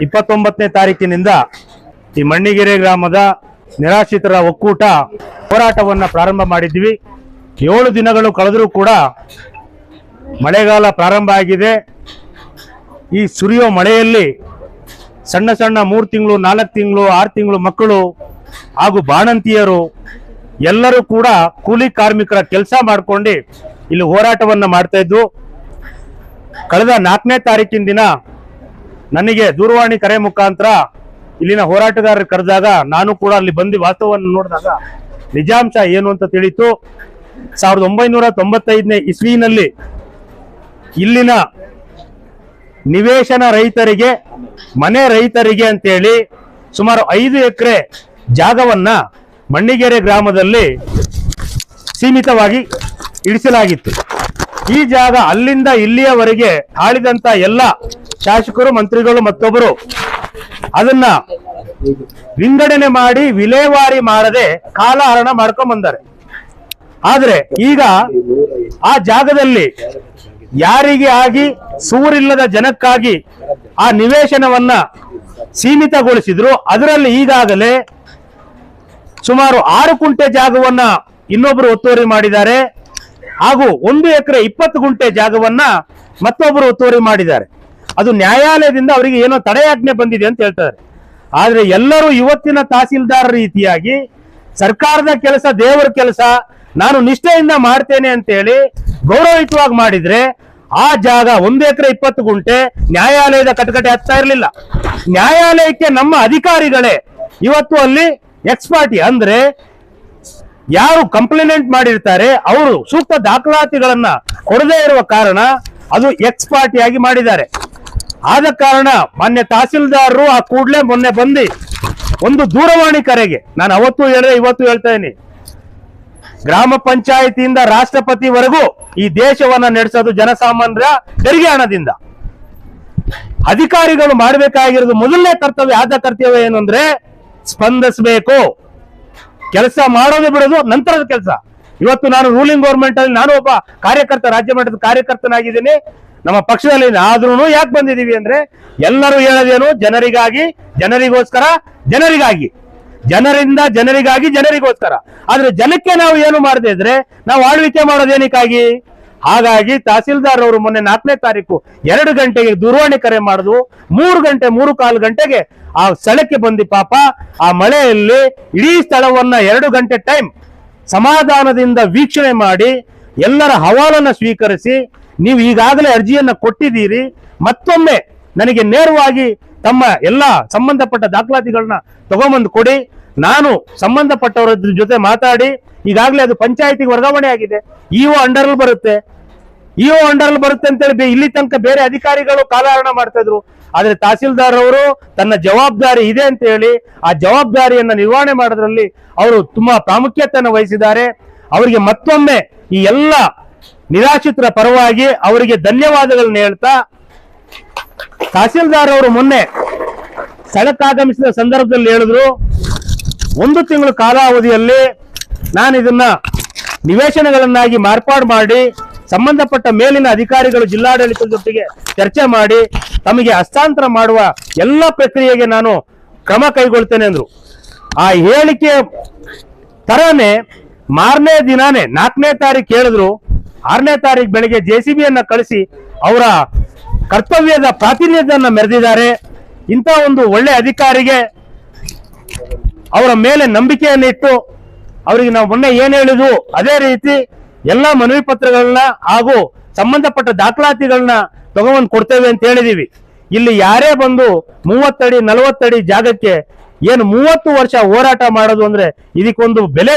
29ನೇ ತಾರೀಕಿನಿಂದ ಈ ಮಣ್ಣಿಗೆರೆ ಗ್ರಾಮದ ನಿರಾಶ್ರಿತರ ಒಕ್ಕೂಟ ಹೋರಾಟವನ್ನು ಪ್ರಾರಂಭ ಮಾಡಿದ್ವಿ. 7 ದಿನಗಳು ಕಳೆದರೂ ಕೂಡ ಮಳೆಗಾಲ ಪ್ರಾರಂಭ ಆಗಿದೆ. ಈ ಸುರಿಯೋ ಮಳೆಯಲ್ಲಿ ಸಣ್ಣ ಸಣ್ಣ 3 ತಿಂಗಳು 4 ತಿಂಗಳು 6 ತಿಂಗಳು ಮಕ್ಕಳು ಹಾಗೂ ಬಾಣಂತಿಯರು ಎಲ್ಲರೂ ಕೂಡ ಕೂಲಿ ಕಾರ್ಮಿಕರ ಕೆಲಸ ಮಾಡಿಕೊಂಡು ಇಲ್ಲಿ ಹೋರಾಟವನ್ನು ಮಾಡ್ತಾ ಇದ್ದು, ಕಳೆದ 4ನೇ ತಾರೀಕಿನ ದಿನ ನನಗೆ ದೂರವಾಣಿ ಕರೆ ಮುಖಾಂತರ ಇಲ್ಲಿನ ಹೋರಾಟಗಾರರು ಕರೆದಾಗ ನಾನು ಕೂಡ ಅಲ್ಲಿ ಬಂದು ವಾಸ್ತವವನ್ನು ನೋಡಿದಾಗ ನಿಜಾಂಶ ಏನು ಅಂತ ತಿಳಿತು. 1995ನೇ ಇಸ್ವಿನಲ್ಲಿ ಇಲ್ಲಿನ ನಿವೇಶನ ರೈತರಿಗೆ, ಮನೆ ರೈತರಿಗೆ ಅಂತೇಳಿ ಸುಮಾರು 5 ಎಕರೆ ಜಾಗವನ್ನ ಮಣ್ಣಿಗೆರೆ ಗ್ರಾಮದಲ್ಲಿ ಸೀಮಿತವಾಗಿ ಇಡಿಸಲಾಗಿತ್ತು. ಈ ಜಾಗ ಅಲ್ಲಿಂದ ಇಲ್ಲಿಯವರೆಗೆ ಆಳಿದಂತ ಎಲ್ಲ ಶಾಸಕರು, ಮಂತ್ರಿಗಳು ಮತ್ತೊಬ್ಬರು ಅದನ್ನ ವಿಂಗಡಣೆ ಮಾಡಿ ವಿಲೇವಾರಿ ಮಾಡದೆ ಕಾಲಹರಣ ಮಾಡ್ಕೊಂಡ್ ಬಂದಾರೆ. ಆದ್ರೆ ಈಗ ಆ ಜಾಗದಲ್ಲಿ ಯಾರಿಗೆ ಆಗಿ ಸೂರಿಲ್ಲದ ಜನಕ್ಕಾಗಿ ಆ ನಿವೇಶನವನ್ನ ಸೀಮಿತಗೊಳಿಸಿದ್ರು. ಅದರಲ್ಲಿ ಈಗಾಗಲೇ ಸುಮಾರು 6 ಗುಂಟೆ ಜಾಗವನ್ನ ಇನ್ನೊಬ್ರು ಒತ್ತುವರಿ ಮಾಡಿದ್ದಾರೆ, ಹಾಗೂ 1 ಎಕರೆ 20 ಗುಂಟೆ ಜಾಗವನ್ನ ಮತ್ತೊಬ್ಬರು ಒತ್ತುವರಿ ಮಾಡಿದ್ದಾರೆ. ಅದು ನ್ಯಾಯಾಲಯದಿಂದ ಅವರಿಗೆ ಏನೋ ತಡೆಯಾಜ್ಞೆ ಬಂದಿದೆ ಅಂತ ಹೇಳ್ತಾರೆ. ಆದ್ರೆ ಎಲ್ಲರೂ ಇವತ್ತಿನ ತಹಸೀಲ್ದಾರ್ ರೀತಿಯಾಗಿ ಸರ್ಕಾರದ ಕೆಲಸ ದೇವರ ಕೆಲಸ, ನಾನು ನಿಷ್ಠೆಯಿಂದ ಮಾಡ್ತೇನೆ ಅಂತ ಹೇಳಿ ಗೌರವಯುತವಾಗಿ ಮಾಡಿದ್ರೆ ಆ ಜಾಗ 1 ಎಕರೆ 20 ಗುಂಟೆ ನ್ಯಾಯಾಲಯದ ಕಟಕಟೆ ಹತ್ತಾ ಇರಲಿಲ್ಲ. ನ್ಯಾಯಾಲಯಕ್ಕೆ ನಮ್ಮ ಅಧಿಕಾರಿಗಳೇ ಇವತ್ತು ಅಲ್ಲಿ ಎಕ್ಸ್ಪರ್ಟಿ ಅಂದ್ರೆ ಯಾರು ಕಂಪ್ಲೇಂಟ್ ಮಾಡಿರ್ತಾರೆ ಅವರು ಸೂಕ್ತ ದಾಖಲಾತಿಗಳನ್ನ ಕೊಡದೇ ಇರುವ ಕಾರಣ ಅದು ಎಕ್ಸ್ಪರ್ಟಿಯಾಗಿ ಮಾಡಿದ್ದಾರೆ. ಆದ ಕಾರಣ ಮಾನ್ಯ ತಹಸೀಲ್ದಾರರು ಆ ಕೂಡಲೇ ಮೊನ್ನೆ ಬಂದು ಒಂದು ದೂರವಾಣಿ ಕರೆಗೆ, ನಾನು ಅವತ್ತು ಹೇಳಿದೆ ಇವತ್ತು ಹೇಳ್ತಾ ಇದ್ದೀನಿ, ಗ್ರಾಮ ಪಂಚಾಯಿತಿಯಿಂದ ರಾಷ್ಟ್ರಪತಿವರೆಗೂ ಈ ದೇಶವನ್ನ ನಡೆಸೋದು ಜನಸಾಮಾನ್ಯರ ತೆರಿಗೆ ಹಣದಿಂದ. ಅಧಿಕಾರಿಗಳು ಮಾಡಬೇಕಾಗಿರೋದು ಮೊದಲನೇ ಕರ್ತವ್ಯ, ಆದ ಕರ್ತವ್ಯ ಏನು ಅಂದ್ರೆ ಸ್ಪಂದಿಸಬೇಕು, ಕೆಲಸ ಮಾಡೋದು ಬಿಡೋದು ನಂತರದ ಕೆಲಸ. ಇವತ್ತು ನಾನು ರೂಲಿಂಗ್ ಗೌರ್ಮೆಂಟ್ ಅಲ್ಲಿ ನಾನು ಒಬ್ಬ ಕಾರ್ಯಕರ್ತ, ರಾಜ್ಯ ಮಟ್ಟದ ಕಾರ್ಯಕರ್ತನಾಗಿದ್ದೀನಿ, ನಮ್ಮ ಪಕ್ಷದಲ್ಲಿ. ಆದ್ರೂ ಯಾಕೆ ಬಂದಿದ್ದೀವಿ ಅಂದ್ರೆ ಎಲ್ಲರೂ ಹೇಳೋದೇನು, ಜನರಿಗಾಗಿ, ಜನರಿಗೋಸ್ಕರ, ಜನರಿಗಾಗಿ, ಜನರಿಂದ ಜನರಿಗಾಗಿ, ಜನರಿಗೋಸ್ಕರ. ಆದ್ರೆ ಜನಕ್ಕೆ ನಾವು ಏನು ಮಾಡದೇ ಇದ್ರೆ ನಾವು ಆಳ್ವಿಕೆ ಮಾಡೋದೇನಕ್ಕಾಗಿ? ಹಾಗಾಗಿ ತಹಸೀಲ್ದಾರ್ ಅವರು ಮೊನ್ನೆ 4ನೇ ತಾರೀಕು 2 ಗಂಟೆಗೆ ದೂರವಾಣಿ ಕರೆ ಮಾಡುದು, 3 ಗಂಟೆ 3 ಗಂಟೆಗೆ ಆ ಸ್ಥಳಕ್ಕೆ ಬಂದು ಪಾಪ ಆ ಮಳೆಯಲ್ಲಿ ಇಡೀ ಸ್ಥಳವನ್ನ 2 ಗಂಟೆ ಟೈಮ್ ಸಮಾಧಾನದಿಂದ ವೀಕ್ಷಣೆ ಮಾಡಿ ಎಲ್ಲರ ಹವಾಲನ್ನ ಸ್ವೀಕರಿಸಿ, ನೀವು ಈಗಾಗಲೇ ಅರ್ಜಿಯನ್ನ ಕೊಟ್ಟಿದ್ದೀರಿ, ಮತ್ತೊಮ್ಮೆ ನನಗೆ ನೇರವಾಗಿ ತಮ್ಮ ಎಲ್ಲ ಸಂಬಂಧಪಟ್ಟ ದಾಖಲಾತಿಗಳನ್ನ ತಗೊಂಬಂದು ಕೊಡಿ, ನಾನು ಸಂಬಂಧಪಟ್ಟವರ ಜೊತೆ ಮಾತಾಡಿ, ಈಗಾಗಲೇ ಅದು ಪಂಚಾಯತಿಗೆ ವರ್ಗಾವಣೆ ಆಗಿದೆ, ಇಒ ಅಂಡರ್ ಬರುತ್ತೆ, ಇಒ ಅಂಡರ್ ಬರುತ್ತೆ ಅಂತೇಳಿ ಇಲ್ಲಿ ತನಕ ಬೇರೆ ಅಧಿಕಾರಿಗಳು ಕಾಲಹರಣ ಮಾಡ್ತಾ ಇದ್ರು. ಆದ್ರೆ ತಹಸೀಲ್ದಾರ್ ಅವರು ತನ್ನ ಜವಾಬ್ದಾರಿ ಇದೆ ಅಂತ ಹೇಳಿ ಆ ಜವಾಬ್ದಾರಿಯನ್ನ ನಿರ್ವಹಣೆ ಮಾಡೋದ್ರಲ್ಲಿ ಅವರು ತುಂಬಾ ಪ್ರಾಮುಖ್ಯತೆಯನ್ನು ವಹಿಸಿದ್ದಾರೆ. ಅವರಿಗೆ ಮತ್ತೊಮ್ಮೆ ಈ ಎಲ್ಲ ನಿರಾಶ್ರಿತರ ಪರವಾಗಿ ಅವರಿಗೆ ಧನ್ಯವಾದಗಳನ್ನ ಹೇಳ್ತಾ, ತಹಸೀಲ್ದಾರ್ ಅವರು ಮೊನ್ನೆ ಸ್ಥಳಕ್ಕಾಗಮಿಸಿದ ಸಂದರ್ಭದಲ್ಲಿ ಹೇಳಿದ್ರು, 1 ತಿಂಗಳ ಕಾಲಾವಧಿಯಲ್ಲಿ ನಾನು ಇದನ್ನ ನಿವೇಶನಗಳನ್ನಾಗಿ ಮಾರ್ಪಾಡು ಮಾಡಿ ಸಂಬಂಧಪಟ್ಟ ಮೇಲಿನ ಅಧಿಕಾರಿಗಳು ಜಿಲ್ಲಾಡಳಿತದ ಜೊತೆಗೆ ಚರ್ಚೆ ಮಾಡಿ ತಮಗೆ ಹಸ್ತಾಂತರ ಮಾಡುವ ಎಲ್ಲ ಪ್ರಕ್ರಿಯೆಗೆ ನಾನು ಕ್ರಮ ಕೈಗೊಳ್ತೇನೆ ಅಂದ್ರು. ಆ ಹೇಳಿಕೆ ತರಾನೇ ಮಾರನೇ ದಿನಾನೇ 4ನೇ ತಾರೀಕು ಹೇಳಿದ್ರು, 6ನೇ ತಾರೀಕು ಬೆಳಿಗ್ಗೆ JCBಯನ್ನ ಕಳಿಸಿ ಅವರ ಕರ್ತವ್ಯದ ಪ್ರಾತಿನಿಧ್ಯವನ್ನು ಮೆರೆದಿದ್ದಾರೆ. ಇಂಥ ಒಂದು ಒಳ್ಳೆ ಅಧಿಕಾರಿಗೆ ಅವರ ಮೇಲೆ ನಂಬಿಕೆಯನ್ನು ಇಟ್ಟು ಅವರಿಗೆ ನಾವು ಮೊನ್ನೆ ಏನ್ ಹೇಳಿದ್ವು ಅದೇ ರೀತಿ ಎಲ್ಲ ಮನವಿ ಪತ್ರಗಳನ್ನ ಹಾಗೂ ಸಂಬಂಧಪಟ್ಟ ದಾಖಲಾತಿಗಳನ್ನ ತಗೊಂಡ್ಬಂದು ಕೊಡ್ತೇವೆ ಅಂತ ಹೇಳಿದೀವಿ. ಇಲ್ಲಿ ಯಾರೇ ಬಂದು 30 ಅಡಿ 40 ಅಡಿ ಜಾಗಕ್ಕೆ ಏನು 30 ವರ್ಷ ಹೋರಾಟ ಮಾಡೋದು ಅಂದ್ರೆ ಇದಕ್ಕೊಂದು ಬೆಲೆ